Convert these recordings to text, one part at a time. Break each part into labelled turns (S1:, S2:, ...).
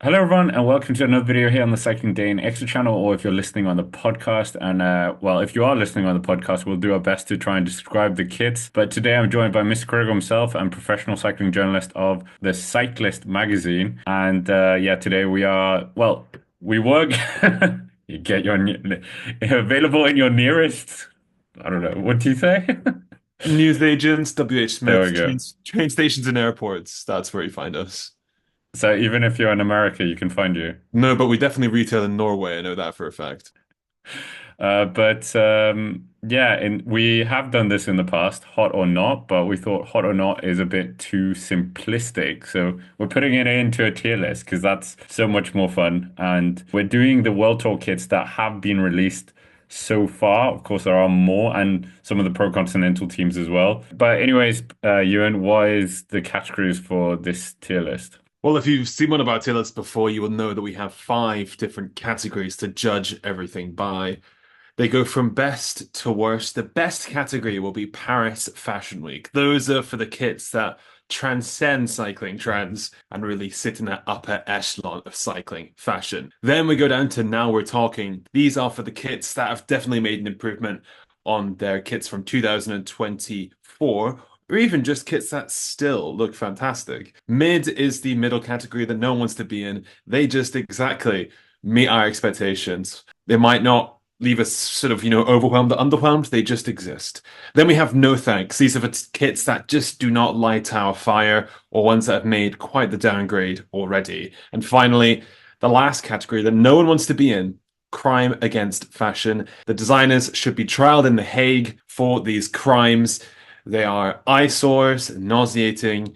S1: Hello, everyone, and welcome to another video here on the Cycling Day in Extra channel, or if you're listening on the podcast. And well, if you are listening on the podcast, we'll do our best to try and describe the kits. But today I'm joined by Mr. Kruger himself and professional cycling journalist of the Cyclist magazine. And yeah, today we are, well, we work, you get your, available in your nearest, I don't know, what do you say?
S2: Newsagents, WH
S1: There we
S2: Smith,
S1: go.
S2: train stations and airports. That's where you find us.
S1: So even if you're in America, you can find you.
S2: No, but we definitely retail in Norway. I know that for a fact.
S1: But yeah, and we have done this in the past, hot or not, but we thought hot or not is a bit too simplistic. So we're putting it into a tier list because that's so much more fun. And we're doing the World Tour kits that have been released so far. Of course, there are more and some of the Pro Continental teams as well. But anyways, Ewan, what is the categories for this tier list?
S2: Well, if you've seen one of our tier lists before, you will know that we have five different categories to judge everything by. They go from best to worst. The best category will be Paris Fashion Week. Those are for the kits that transcend cycling trends and really sit in that upper echelon of cycling fashion. Then we go down to now we're talking. These are for the kits that have definitely made an improvement on their kits from 2024, or even just kits that still look fantastic. Mid is the middle category that no one wants to be in. They just exactly meet our expectations. They might not leave us sort of, overwhelmed or underwhelmed. They just exist. Then we have no thanks. These are the kits that just do not light our fire or ones that have made quite the downgrade already. And finally, the last category that no one wants to be in, crime against fashion. The designers should be trialed in The Hague for these crimes. They are eyesores, nauseating.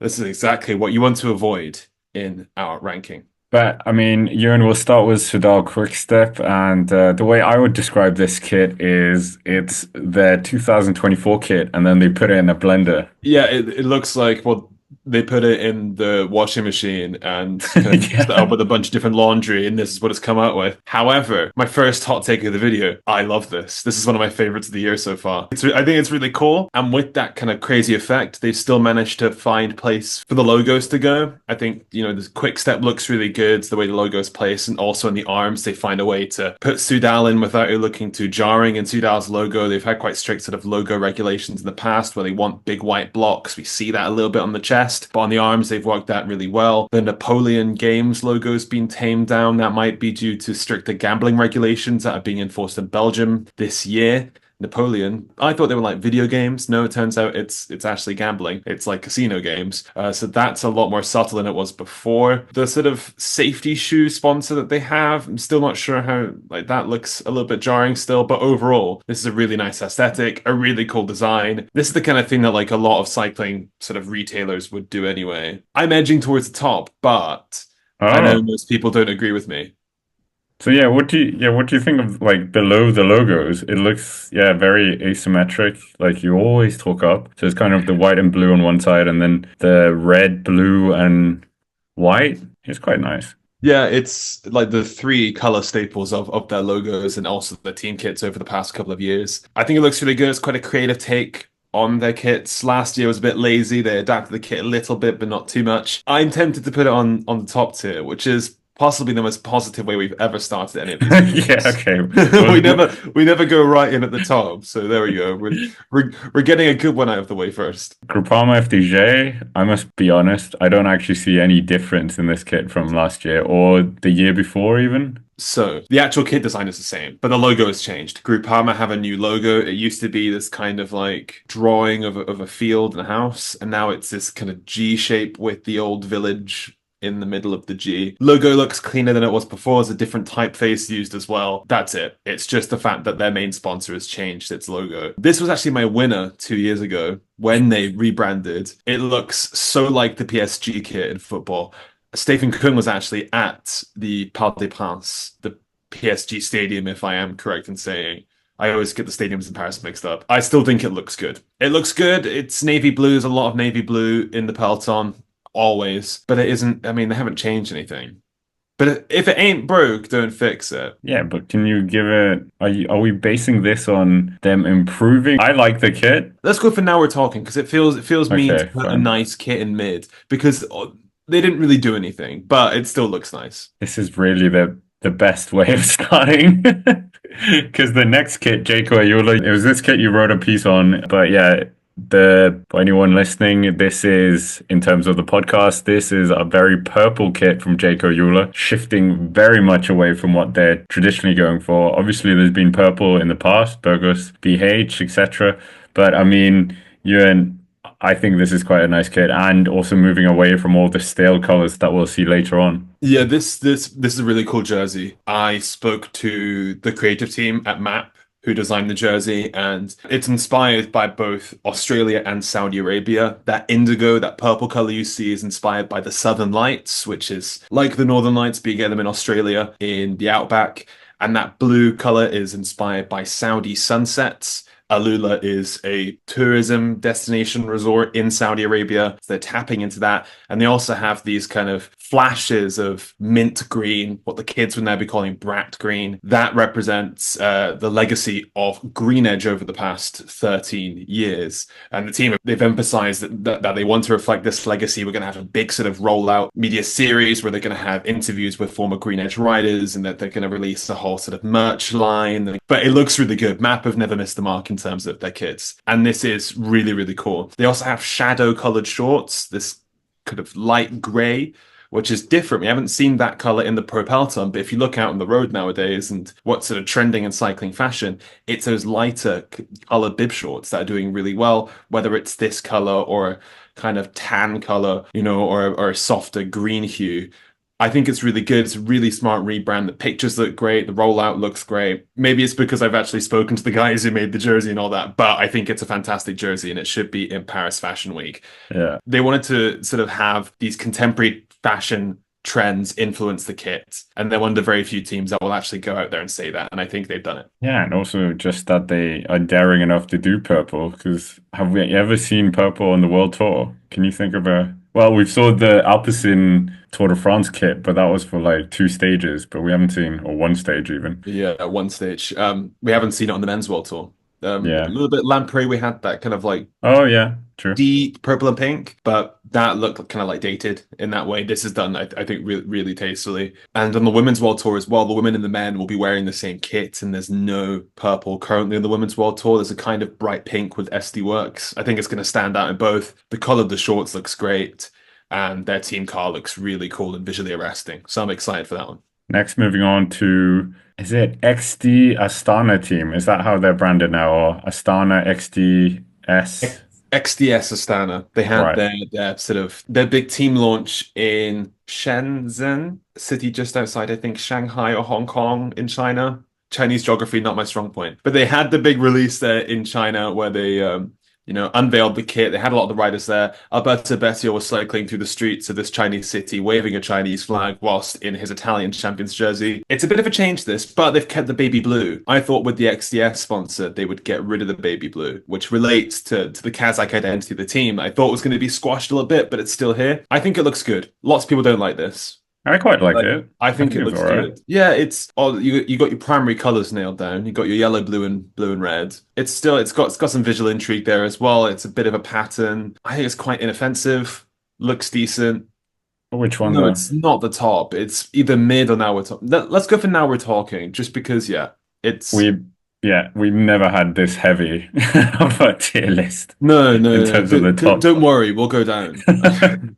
S2: This is exactly what you want to avoid in our ranking.
S1: But I mean, Ewan, we'll start with Soudal Quickstep, and the way I would describe this kit is it's their 2024 kit, and then they put it in a blender.
S2: Yeah, it looks like, well, they put it in the washing machine and kind of mixed it up
S1: Yeah.
S2: with a bunch of different laundry, and this is what it's come out with. However, my first hot take of the video, I love this. This is one of my favorites of the year so far. I think it's really cool. And with that kind of crazy effect, they've still managed to find place for the logos to go. I think, the quick step looks really good, the way the logo is placed, and also in the arms, they find a way to put Soudal in without it looking too jarring. In Soudal's logo, they've had quite strict sort of logo regulations in the past where they want big white blocks. We see that a little bit on the chest, but on the arms, they've worked that really well. The Napoleon Games logo's been tamed down. That might be due to stricter gambling regulations that are being enforced in Belgium this year. Napoleon. I thought they were like video games. No, it turns out it's actually gambling. It's like casino games. So that's a lot more subtle than it was before. The sort of safety shoe sponsor that they have, I'm still not sure how like that looks a little bit jarring still, but overall, this is a really nice aesthetic, a really cool design. This is the kind of thing that like a lot of cycling sort of retailers would do anyway. I'm edging towards the top, but I know
S1: Oh,
S2: most people don't agree with me.
S1: so what do you think of like below the logos? It looks very asymmetric, like you always talk up. So it's kind of the white and blue on one side, and then the red, blue, and white. It's quite nice.
S2: Yeah, it's like the three color staples of their logos and also the team kits over the past couple of years. I think it looks really good. It's quite a creative take on their kits. Last year was a bit lazy. They adapted the kit a little bit, but not too much. I'm tempted to put it on the top tier, which is possibly the most positive way we've ever started any of these
S1: Yeah,
S2: videos.
S1: okay.
S2: We
S1: Well,
S2: never go right in at the top. So there we go. We're getting a good one out of the way first.
S1: Groupama FDJ, I must be honest, I don't actually see any difference in this kit from last year or the year before even.
S2: So the actual kit design is the same, but the logo has changed. Groupama have a new logo. It used to be this kind of like drawing of a field and a house, and now it's this kind of G shape with the old village in the middle of the G. Logo looks cleaner than it was before. There's a different typeface used as well. That's it. It's just the fact that their main sponsor has changed its logo. This was actually my winner 2 years ago when they rebranded. It looks so like the PSG kit in football. Stephen Kung was actually at the Parc des Princes, the PSG stadium, if I am correct in saying. I always get the stadiums in Paris mixed up. I still think it looks good. It looks good. It's navy blue. There's a lot of navy blue in the peloton, always. But it isn't, I mean, they haven't changed anything. But if it ain't broke, don't fix it.
S1: Yeah, but can you give it, are we basing this on them improving? I like the kit.
S2: Let's go for now we're talking because it feels mean to
S1: Okay,
S2: put a
S1: fine.
S2: nice kit in mid because they didn't really do anything, but it still looks nice.
S1: This is really the best way of starting. Because the next kit, Jayco Alula, it was this kit you wrote a piece on. But yeah, the for anyone listening, this is in terms of the podcast, this is a very purple kit from Jayco Alula, shifting very much away from what they're traditionally going for. Obviously, there's been purple in the past, Burgos BH, etc. But I mean, Ewan, I think this is quite a nice kit, and also moving away from all the stale colors that we'll see later on.
S2: Yeah, this is a really cool jersey. I spoke to the creative team at MAP who designed the jersey, and it's inspired by both Australia and Saudi Arabia. That indigo, that purple color you see is inspired by the Southern Lights, which is like the Northern Lights, but you get them in Australia in the outback. And that blue color is inspired by Saudi sunsets. Alula is a tourism destination resort in Saudi Arabia. So they're tapping into that. And they also have these kind of flashes of mint green, what the kids would now be calling brat green. That represents the legacy of Green Edge over the past 13 years. And the team, they've emphasized that they want to reflect this legacy. We're going to have a big sort of rollout media series where they're going to have interviews with former Green Edge riders, and that they're going to release a whole sort of merch line. But it looks really good. MAP have never missed the mark in terms of their kits. And this is really, really cool. They also have shadow colored shorts, this kind of light gray, which is different. We haven't seen that color in the Pro Peloton, but if you look out on the road nowadays and what's sort of trending in cycling fashion, it's those lighter colored bib shorts that are doing really well, whether it's this color or kind of tan color, or a softer green hue. I think it's really good. It's a really smart rebrand. The pictures look great. The rollout looks great. Maybe it's because I've actually spoken to the guys who made the jersey and all that, but I think it's a fantastic jersey and it should be in Paris Fashion Week.
S1: Yeah.
S2: They wanted to sort of have these contemporary fashion trends influence the kit. And they're one of the very few teams that will actually go out there and say that. And I think they've done it.
S1: Yeah, and also just that they are daring enough to do purple, because have we ever seen purple on the World Tour? Can you think of well, we saw the Alpecin Tour de France kit, but that was for like 2 stages, but we haven't seen, or 1 stage even.
S2: Yeah, at one stage. We haven't seen it on the men's World Tour. A
S1: Yeah.
S2: little bit Lamprey, we had that kind of like
S1: Oh, yeah, true.
S2: deep purple and pink, but that looked kind of like dated in that way. This is done, I think, really, really tastily. And on the women's world tour as well, the women and the men will be wearing the same kit, and there's no purple currently on the women's world tour. There's a kind of bright pink with SD Works. I think it's going to stand out in both. The color of the shorts looks great, and their team car looks really cool and visually arresting. So I'm excited for that one.
S1: Next, moving on to, is it XD Astana team? Is that how they're branded now, or Astana XDS?
S2: XDS Astana. They had
S1: Right.
S2: their sort of their big team launch in Shenzhen, city just outside, I think, Shanghai or Hong Kong in China. Chinese geography, not my strong point. But they had the big release there in China where they unveiled the kit. They had a lot of the riders there. Alberto Bettiol was cycling through the streets of this Chinese city, waving a Chinese flag whilst in his Italian champions jersey. It's a bit of a change, this, but they've kept the baby blue. I thought with the XDS sponsor, they would get rid of the baby blue, which relates to the Kazakh identity of the team. I thought it was going to be squashed a little bit, but it's still here. I think it looks good. Lots of people don't like this.
S1: I quite liked it.
S2: I think it
S1: was
S2: looks
S1: all right.
S2: good. Yeah, you got your primary colors nailed down. You got your yellow, blue, and red. It's got some visual intrigue there as well. It's a bit of a pattern. I think it's quite inoffensive. Looks decent.
S1: Which one
S2: No,
S1: though?
S2: it's not the top. It's either mid or now we're talking. Let's go for now we're talking, just because it's
S1: We've never had this heavy of a tier list
S2: no.
S1: in terms of the top.
S2: Don't worry, we'll go down.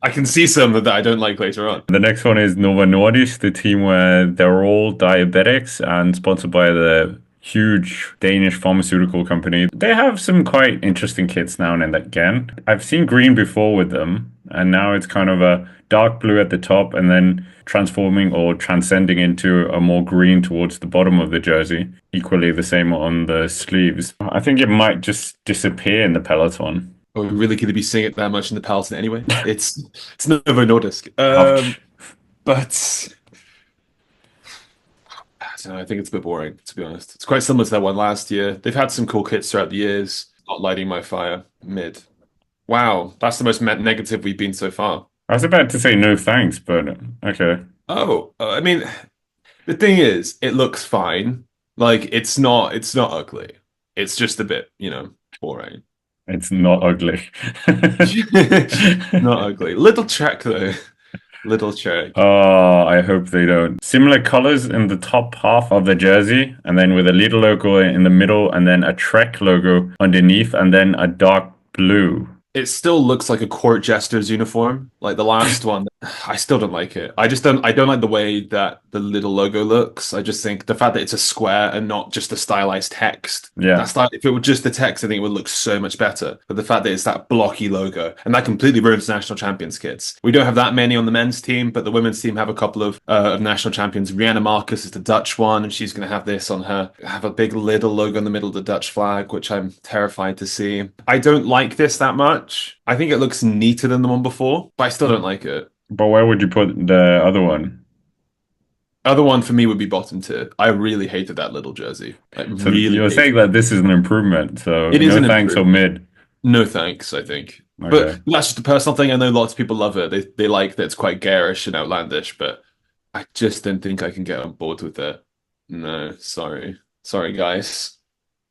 S2: I can see some that I don't like later on.
S1: The next one is Novo Nordisk, the team where they're all diabetics and sponsored by the huge Danish pharmaceutical company. They have some quite interesting kits now and again. I've seen green before with them, and now it's kind of a dark blue at the top and then transforming or transcending into a more green towards the bottom of the jersey. Equally the same on the sleeves. I think it might just disappear in the peloton.
S2: Are we really going to be seeing it that much in the Peloton anyway? It's Novo Nordisk.
S1: Ouch.
S2: But I don't know, I think it's a bit boring, to be honest. It's quite similar to that one last year. They've had some cool kits throughout the years. Not lighting my fire. Mid. Wow, that's the most negative we've been so far.
S1: I was about to say no thanks, but okay.
S2: Oh, I mean, the thing is, it looks fine. Like it's not ugly. It's just a bit, boring.
S1: It's not ugly.
S2: Not ugly. Lidl Trek though. Lidl Trek.
S1: Oh, I hope they don't. Similar colors in the top half of the jersey, and then with a Lidl logo in the middle, and then a Trek logo underneath, and then a dark blue.
S2: It still looks like a court jester's uniform. Like the last one, I still don't like it. I don't like the way that the little logo looks. I just think the fact that it's a square and not just a stylized text.
S1: Yeah.
S2: If it were just the text, I think it would look so much better. But the fact that it's that blocky logo and that completely ruins national champions kits. We don't have that many on the men's team, but the women's team have a couple of national champions. Rihanna Marcus is the Dutch one, and she's going to have this on her, have a big little logo in the middle of the Dutch flag, which I'm terrified to see. I don't like this that much. I think it looks neater than the one before, but I still don't like it.
S1: But where would you put the other one?
S2: Other one for me would be bottom tier. I really hated that little jersey. I
S1: So
S2: really
S1: you're
S2: hated
S1: saying
S2: it.
S1: that this is an improvement. So
S2: It is
S1: no
S2: an
S1: thanks or
S2: improvement.
S1: mid.
S2: No thanks, I think.
S1: Okay.
S2: But that's just a personal thing. I know lots of people love it. They like that it's quite garish and outlandish, but I just don't think I can get on board with it. No, sorry. Sorry, guys.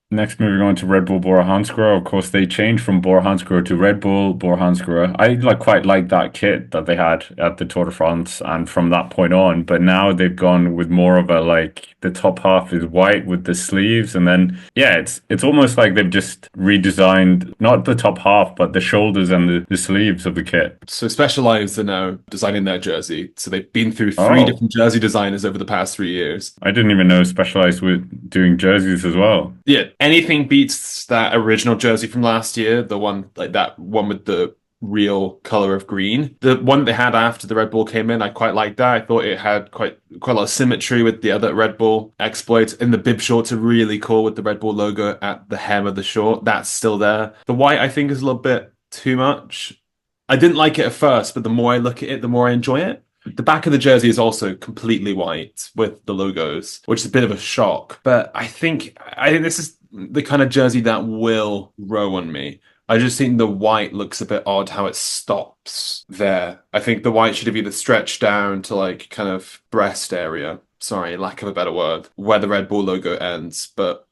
S1: Next, moving on to Red Bull Bora Hansgrohe. Of course, they changed from Bora Hansgrohe to Red Bull Bora Hansgrohe. I quite like that kit that they had at the Tour de France, and from that point on. But now they've gone with more of a the top half is white with the sleeves, and then yeah, it's almost like they've just redesigned not the top half, but the shoulders and the sleeves of the kit.
S2: So Specialized are now designing their jersey. So they've been through three
S1: Oh,
S2: different jersey designers over the past 3 years.
S1: I didn't even know Specialized with doing jerseys as well.
S2: Yeah, anything beats that original jersey from last year, the one like that one with the real color of green. The one they had after the Red Bull came in, I quite liked that. I thought it had quite a lot of symmetry with the other Red Bull exploits. And the bib shorts are really cool with the Red Bull logo at the hem of the short. That's still there. The white I think is a little bit too much. I didn't like it at first, but the more I look at it, the more I enjoy it. The back of the jersey is also completely white with the logos, which is a bit of a shock. But I think this is the kind of jersey that will grow on me. I just think the white looks a bit odd how it stops there. I think the white should have either stretched down to like kind of breast area. Sorry, lack of a better word, where the Red Bull logo ends, but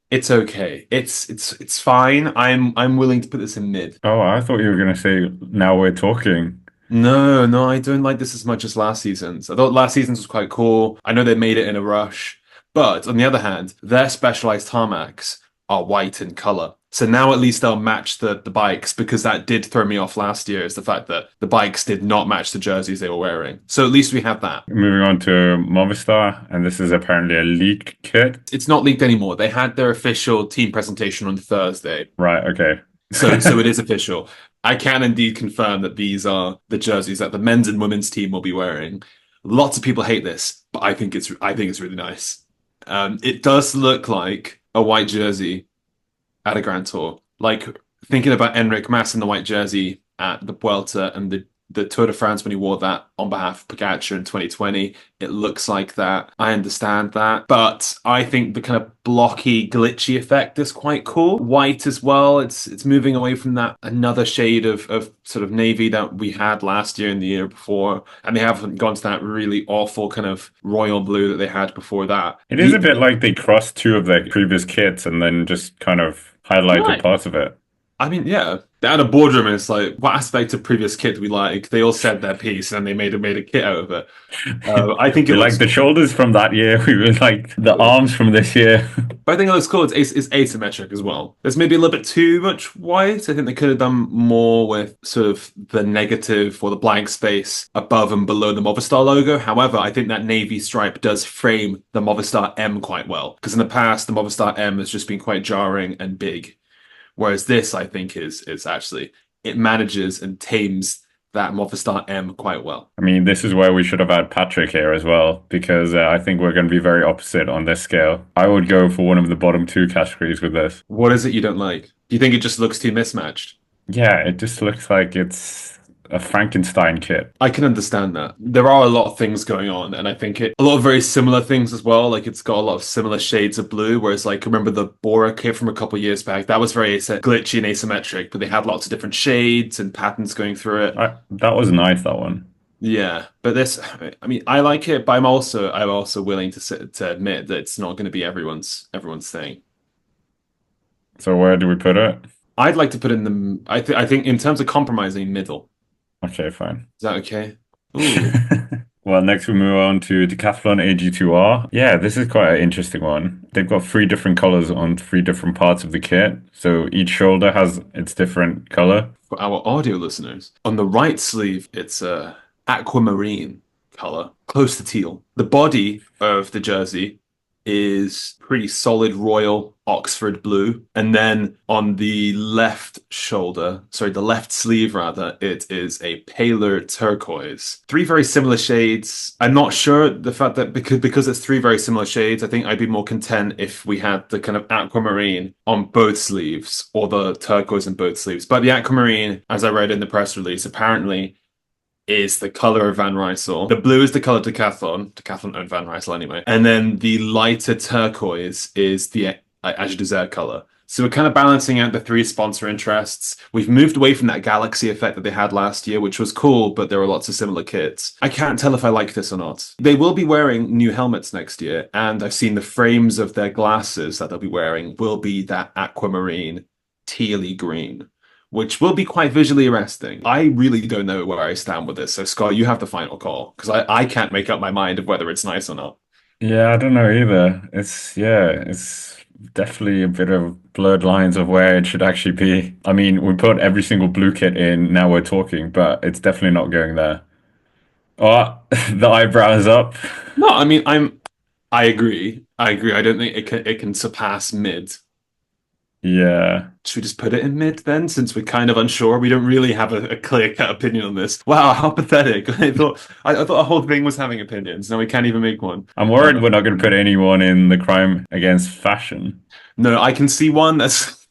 S2: it's okay. It's fine. I'm willing to put this in mid.
S1: Oh, I thought you were gonna say now we're talking.
S2: No, no, I don't like this as much as last season's. I thought last season's was quite cool. I know they made it in a rush, but on the other hand, their specialized tarmacs are white in color. So now at least they'll match the bikes because that did throw me off last year is the fact that the bikes did not match the jerseys they were wearing. So at least we have that.
S1: Moving on to Movistar, and this is apparently a leaked kit.
S2: It's not leaked anymore. They had their official team presentation on Thursday.
S1: Right, okay.
S2: So it is official. I can indeed confirm that these are the jerseys that the men's and women's team will be wearing. Lots of people hate this, but I think it's really nice. It does look like a white jersey at a Grand Tour. Like thinking about Enric Mas in the white jersey at the Vuelta and the Tour de France when he wore that on behalf of Pogacar in 2020. It looks like that. I understand that. But I think the kind of blocky, glitchy effect is quite cool. White as well. It's moving away from that another shade of sort of navy that we had last year and the year before. And they haven't gone to that really awful kind of royal blue that they had before that.
S1: It is a bit like they crossed two of their previous kits and then just kind of highlighted
S2: Right.
S1: parts of it.
S2: I mean, yeah. They're at a boardroom and it's like, what aspect of previous kit do we like? They all said their piece and they made a kit out of it. I think it
S1: We like
S2: looks
S1: the shoulders from that year. We would like the
S2: cool.
S1: arms from this year.
S2: But I think it looks cool. It's asymmetric as well. There's maybe a little bit too much white. I think they could have done more with sort of the negative or the blank space above and below the Movistar logo. However, I think that navy stripe does frame the Movistar M quite well. Because in the past, the Movistar M has just been quite jarring and big. Whereas this, I think, is actually, it manages and tames that Movistar M quite well.
S1: I mean, this is where we should have had Patrick here as well, because I think we're going to be very opposite on this scale. I would go for one of the bottom two categories with this.
S2: What is it you don't like? Do you think it just looks too mismatched?
S1: Yeah, it just looks like it's a Frankenstein kit.
S2: I can understand that. There are a lot of things going on, and I think a lot of very similar things as well. Like it's got a lot of similar shades of blue, whereas like remember the Bora kit from a couple of years back? That was very glitchy and asymmetric, but they had lots of different shades and patterns going through it.
S1: That was nice, that one.
S2: Yeah, but this, I mean, I like it, but I'm also willing to admit that it's not going to be everyone's thing.
S1: So where do we put it?
S2: I'd like to put in the, I think in terms of compromising middle.
S1: Okay, fine.
S2: Is that okay? Ooh.
S1: Well, next we move on to Decathlon AG2R. Yeah, this is quite an interesting one. They've got three different colors on three different parts of the kit. So each shoulder has its different color.
S2: For our audio listeners, on the right sleeve, it's a aquamarine color, close to teal. The body of the jersey is pretty solid royal Oxford blue. And then on the left shoulder, sorry, the left sleeve rather, it is a paler turquoise. Three very similar shades. I'm not sure the fact that because it's three very similar shades, I think I'd be more content if we had the kind of aquamarine on both sleeves or the turquoise on both sleeves. But the aquamarine, as I read in the press release, apparently is the color of Van Rysel. The blue is the color Decathlon. Decathlon owned Van Rysel anyway. And then the lighter turquoise is the AG2R color. So we're kind of balancing out the three sponsor interests. We've moved away from that galaxy effect that they had last year, which was cool, but there were lots of similar kits. I can't tell if I like this or not. They will be wearing new helmets next year, and I've seen the frames of their glasses that they'll be wearing will be that aquamarine, tealy green, which will be quite visually arresting. I really don't know where I stand with this. So, Scott, you have the final call because I can't make up my mind of whether it's nice or not.
S1: Yeah, I don't know either. It's definitely a bit of blurred lines of where it should actually be. I mean, we put every single blue kit in, now we're talking, but it's definitely not going there. Oh, the eyebrows up.
S2: No, I mean, I agree. I agree. I don't think it can surpass mid.
S1: Yeah.
S2: Should we just put it in mid then, since we're kind of unsure? We don't really have a clear-cut opinion on this. Wow, how pathetic. I thought the whole thing was having opinions. Now we can't even make one.
S1: I'm worried we're not going to put anyone in the crime against fashion.
S2: No, I can see one that's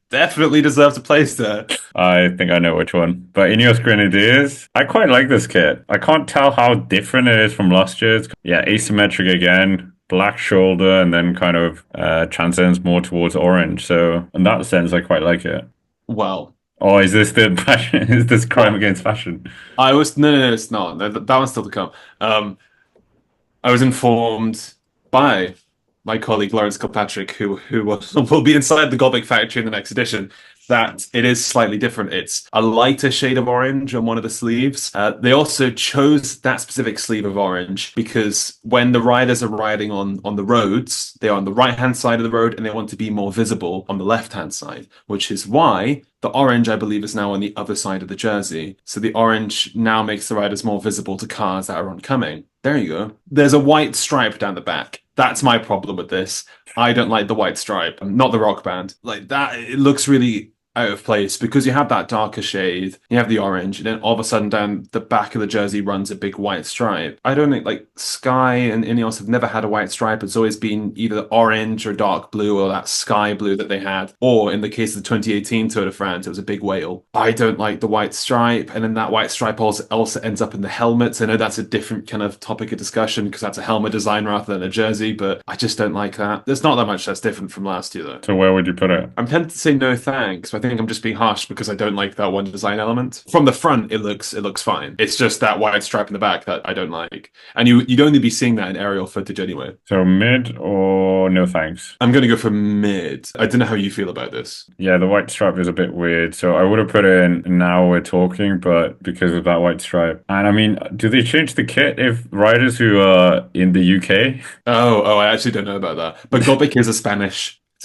S2: definitely deserves a place there.
S1: I think I know which one. But Ineos Grenadiers, I quite like this kit. I can't tell how different it is from last year's. Yeah, asymmetric again, black shoulder, and then kind of transcends more towards orange. So in that sense, I quite like it.
S2: Well,
S1: Oh, is this the fashion? Is this crime
S2: well,
S1: against fashion?
S2: I was no, it's not. That one's still to come. I was informed by my colleague Lawrence Kilpatrick, who will be inside the Gobik factory in the next edition, that it is slightly different. It's a lighter shade of orange on one of the sleeves. They also chose that specific sleeve of orange because when the riders are riding on the roads, they're on the right-hand side of the road and they want to be more visible on the left-hand side, which is why the orange, I believe, is now on the other side of the jersey. So the orange now makes the riders more visible to cars that are oncoming. There you go. There's a white stripe down the back. That's my problem with this. I don't like the white stripe. Not the rock band. Like that, it looks really out of place because you have that darker shade, you have the orange, and then all of a sudden down the back of the jersey runs a big white stripe. I don't think like Sky and Ineos have never had a white stripe. It's always been either orange or dark blue or that sky blue that they had. Or in the case of the 2018 Tour de France, it was a big whale. I don't like the white stripe, and then that white stripe also ends up in the helmets. I know that's a different kind of topic of discussion because that's a helmet design rather than a jersey, but I just don't like that. There's not that much that's different from last year though.
S1: So where would you put it?
S2: I'm tempted to say no thanks, but I think I'm just being harsh because I don't like that one design element. From the front, it looks fine. It's just that white stripe in the back that I don't like. And you'd only be seeing that in aerial footage anyway.
S1: So mid or no thanks?
S2: I'm gonna go for mid. I don't know how you feel about this.
S1: Yeah, the white stripe is a bit weird. So I would have put it in now we're talking, but because of that white stripe. And I mean, do they change the kit if riders who are in the UK?
S2: Oh, I actually don't know about that. But Gobik is it's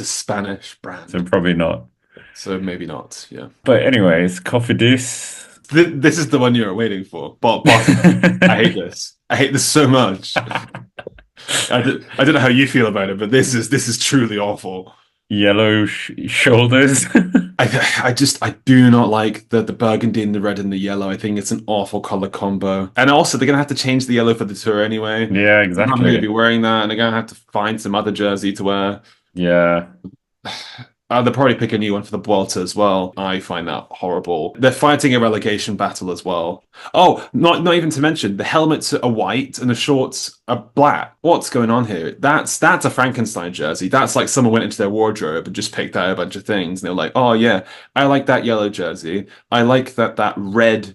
S2: a Spanish brand.
S1: So probably not.
S2: So maybe not, yeah.
S1: But anyways, Cofidis.
S2: This is the one you were waiting for. But I hate this. I hate this so much. I don't know how you feel about it, but this is truly awful.
S1: Yellow shoulders.
S2: I do not like the burgundy and the red and the yellow. I think it's an awful color combo. And also, they're gonna have to change the yellow for the tour anyway.
S1: Yeah,
S2: I'm not
S1: exactly.
S2: going to be wearing that, and they're gonna have to find some other jersey to wear.
S1: Yeah.
S2: They'll probably pick a new one for the Vuelta as well. I find that horrible. They're fighting a relegation battle as well. Oh, not even to mention the helmets are white and the shorts are black. What's going on here? That's a Frankenstein jersey. That's like someone went into their wardrobe and just picked out a bunch of things. And they're like, oh yeah, I like that yellow jersey. I like that red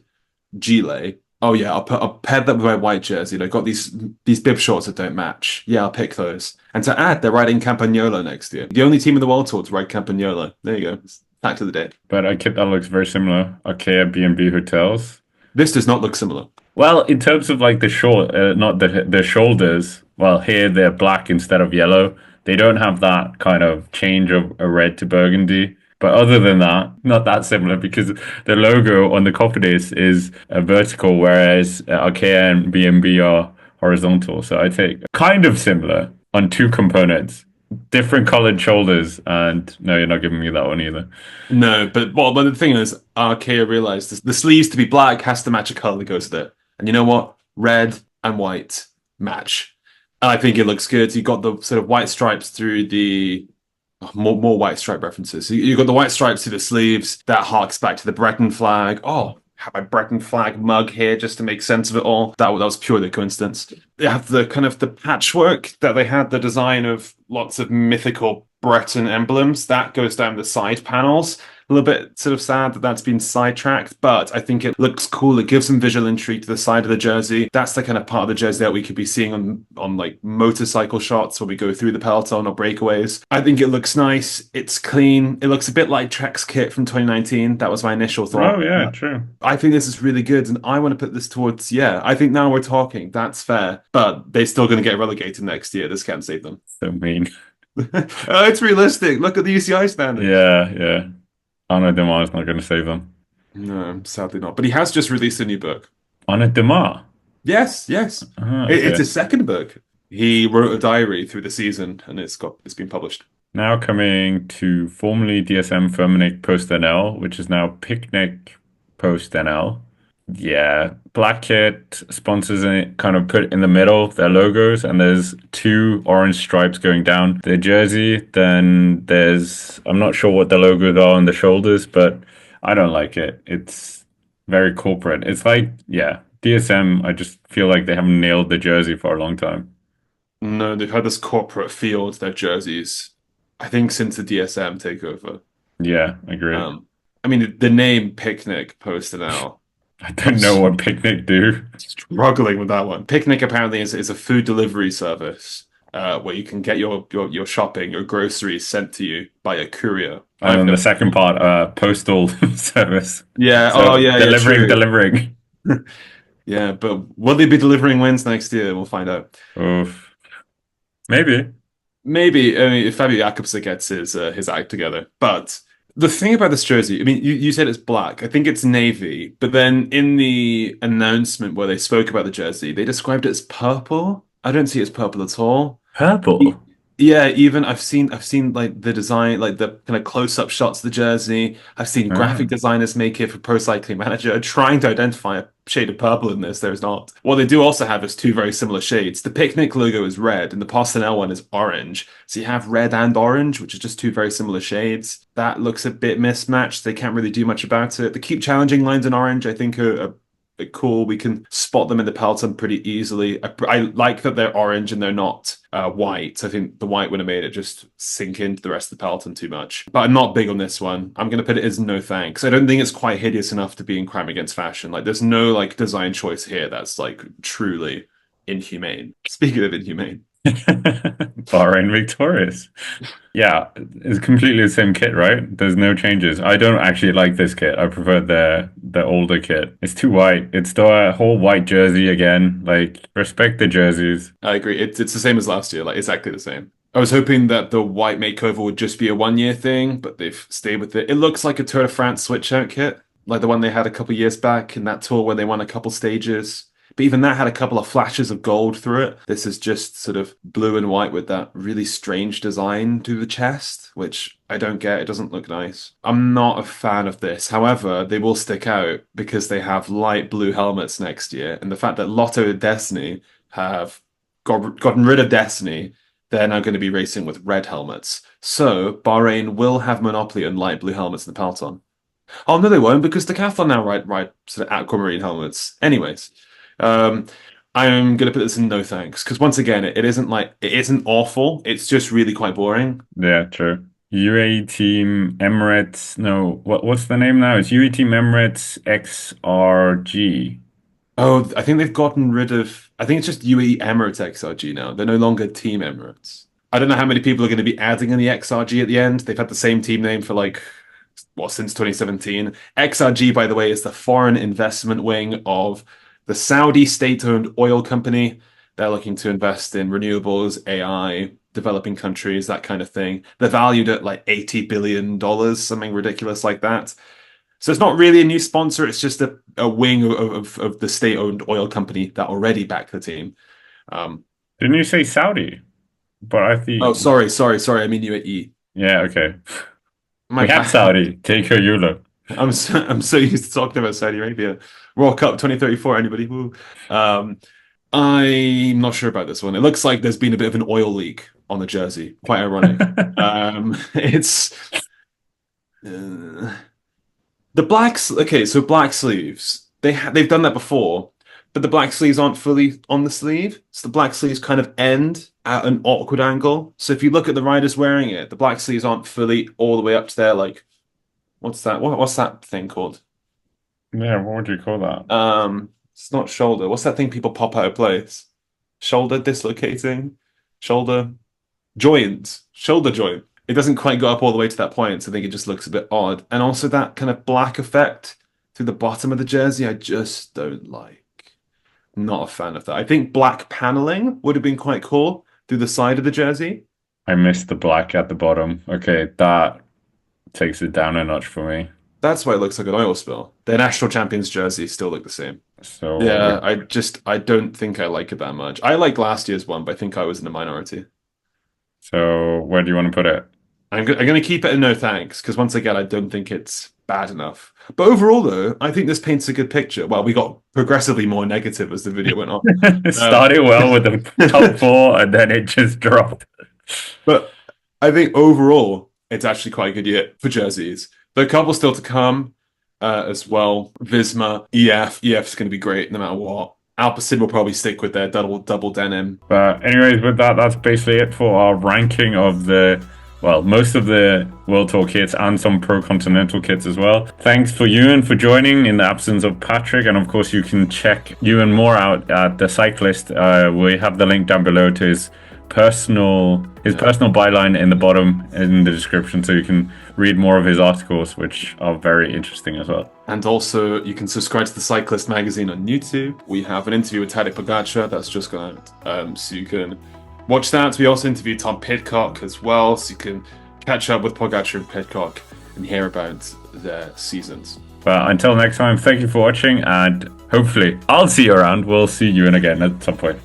S2: gilet. Oh yeah, I'll pair that with my white jersey. They've got these bib shorts that don't match. Yeah, I'll pick those. And to add, they're riding Campagnolo next year. The only team in the World Tour to ride Campagnolo. There you go. Back to the day.
S1: But a kit that looks very similar. Arkea B&B Hotels.
S2: This does not look similar.
S1: Well, in terms of like the short, not the shoulders. Well, here they're black instead of yellow. They don't have that kind of change of a red to burgundy. But other than that, not that similar because the logo on the Cofidis is a vertical, whereas Arkea and B&B are horizontal. So I think kind of similar on two components, different colored shoulders. And no, you're not giving me that one either.
S2: No, but the thing is, Arkea realized the sleeves to be black has to match a color that goes with it. And you know what? Red and white match. And I think it looks good. You got the sort of white stripes through the more white stripe references. So you got the white stripes through the sleeves that harks back to the Breton flag. Oh, have my Breton flag mug here just to make sense of it all. That was purely a coincidence. They have the kind of the patchwork that they had, the design of lots of mythical Breton emblems that goes down the side panels. A little bit sort of sad that that's been sidetracked, but I think it looks cool. It gives some visual intrigue to the side of the jersey. That's the kind of part of the jersey that we could be seeing on like motorcycle shots when we go through the peloton or breakaways. I think it looks nice. It's clean. It looks a bit like Trek's kit from 2019. That was my initial thought.
S1: Oh yeah, true.
S2: I think this is really good, and I want to put this towards, yeah, I think now we're talking. That's fair, but they're still going to get relegated next year. This can't save them.
S1: So mean.
S2: It's realistic. Look at the UCI standings.
S1: Yeah, yeah. Anna Demar's not going to save them.
S2: No, sadly not. But he has just released a new book.
S1: Anna Demar.
S2: Yes, yes.
S1: Ah,
S2: It's
S1: okay.
S2: his second book. He wrote a diary through the season, and it's been published.
S1: Now coming to formerly DSM Firmenich PostNL, which is now Picnic PostNL. Yeah, Black Kit sponsors it kind of put in the middle their logos, and there's two orange stripes going down the jersey. Then there's I'm not sure what the logos are on the shoulders, but I don't like it. It's very corporate. It's like, yeah, DSM. I just feel like they haven't nailed the jersey for a long time.
S2: No, they've had this corporate feel to their jerseys, I think since the DSM takeover.
S1: Yeah, I agree.
S2: I mean, the name Picnic PostNL.
S1: I
S2: I'm
S1: don't know what Picnic do.
S2: struggling with that one. Picnic apparently is a food delivery service where you can get your shopping, your groceries sent to you by a courier.
S1: And
S2: I've
S1: then the
S2: never.
S1: second part, postal service.
S2: Yeah. Oh,
S1: So
S2: yeah. Yeah.
S1: delivering,
S2: True.
S1: delivering.
S2: Yeah, but will they be delivering wins next year? We'll find out.
S1: Oof. Maybe.
S2: Maybe. I mean, if Fabio Jakobsen gets his act together. But the thing about this jersey, I mean, you said it's black. I think it's navy. But then in the announcement where they spoke about the jersey, they described it as purple. I don't see it as purple at all.
S1: Purple.
S2: Yeah, even I've seen like the design, like the kind of close-up shots of the jersey. I've seen
S1: Ah.
S2: graphic designers make it for Pro Cycling Manager, trying to identify a shade of purple in this. There's not. What they do also have is two very similar shades. The Picnic logo is red, and the PostNL one is orange. So you have red and orange, which is just two very similar shades. That looks a bit mismatched. They can't really do much about it. The Keep Challenging lines in orange, I think, are cool. We can spot them in the peloton pretty easily. I like that they're orange and they're not white. I think the white would have made it just sink into the rest of the peloton too much. But I'm not big on this one. I'm going to put it as no thanks. I don't think it's quite hideous enough to be in crime against fashion. Like there's no like design choice here that's like truly inhumane. Speaking of inhumane.
S1: Bahrain Victorious. Yeah, it's completely the same kit, right? There's no changes. I don't actually like this kit. I prefer the older kit. It's too white. It's the whole white jersey again. Like, respect the jerseys.
S2: I agree. It's the same as last year, like exactly the same. I was hoping that the white makeover would just be a 1 year thing, but they've stayed with it. It looks like a Tour de France switch out kit, like the one they had a couple years back in that tour where they won a couple stages. But even that had a couple of flashes of gold through it. This is just sort of blue and white with that really strange design to the chest, which I don't get. It doesn't look nice. I'm not a fan of this. However, they will stick out because they have light blue helmets next year. And the fact that Lotto and Destiny have gotten rid of Destiny, they're now going to be racing with red helmets. So Bahrain will have monopoly on light blue helmets in the peloton. Oh no, they won't because Decathlon now ride sort of aquamarine helmets. Anyways, um, I'm gonna put this in no thanks because once again, it isn't like it isn't awful. It's just really quite boring.
S1: Yeah, true. UAE Team Emirates. No, what's the name now? It's UAE Team Emirates XRG.
S2: Oh, I think they've gotten rid of. I think it's just UAE Emirates XRG now. They're no longer Team Emirates. I don't know how many people are going to be adding in the XRG at the end. They've had the same team name for like, well, since 2017. XRG, by the way, is the foreign investment wing of the Saudi state-owned oil company. They're looking to invest in renewables, AI, developing countries, that kind of thing. They're valued at like $80 billion, something ridiculous like that. So it's not really a new sponsor. It's just a wing of the state-owned oil company that already backed the team.
S1: Didn't you say Saudi? But I
S2: Oh,
S1: think,
S2: sorry. I mean UAE.
S1: yeah, okay.
S2: My
S1: We had
S2: bad.
S1: Saudi, Jayco Alula.
S2: I'm so used to talking about Saudi Arabia. World Cup 2034, anybody? Woo. I'm not sure about this one. It looks like there's been a bit of an oil leak on the jersey. Quite ironic. It's the blacks. Okay, so black sleeves. They've done that before, but the black sleeves aren't fully on the sleeve. So the black sleeves kind of end at an awkward angle. So if you look at the riders wearing it, the black sleeves aren't fully all the way up to their like what's that? What's that thing called?
S1: Yeah, what would you call that?
S2: It's not shoulder. What's that thing people pop out of place? Shoulder dislocating, shoulder joint, shoulder joint. It doesn't quite go up all the way to that point, so I think it just looks a bit odd. And also that kind of black effect through the bottom of the jersey, I just don't like. Not a fan of that. I think black paneling would have been quite cool through the side of the jersey.
S1: I missed the black at the bottom. Okay, that takes it down a notch for me.
S2: That's why it looks like an oil spill. The national champions jersey still look the same.
S1: So,
S2: Yeah, I don't think I like it that much. I like last year's one, but I think I was in the minority.
S1: so where do you want to put it?
S2: I'm going to keep it a no thanks because once again, I don't think it's bad enough. But overall, though, I think this paints a good picture. Well, we got progressively more negative as the video went on.
S1: It started well with the top four, and then it just dropped.
S2: But I think overall, it's actually quite a good year for jerseys. There are a couple still to come as well. Visma, EF. EF is going to be great no matter what. Alpecin will probably stick with their double denim.
S1: But anyways, with that, that's basically it for our ranking of most of the World Tour kits and some Pro Continental kits as well. Thanks for Ewan for joining in the absence of Patrick. And of course, you can check Ewan more out at The Cyclist. We have the link down below to his personal byline in the bottom in the description, so you can read more of his articles, which are very interesting as well.
S2: And also, you can subscribe to The Cyclist magazine on YouTube. We have an interview with Tadej Pogacar that's just gone out, so you can watch that. We also interviewed Tom Pidcock as well, so you can catch up with Pogacar and Pidcock and hear about their seasons.
S1: But until next time, thank you for watching, and hopefully I'll see you around. We'll see you in again at some point.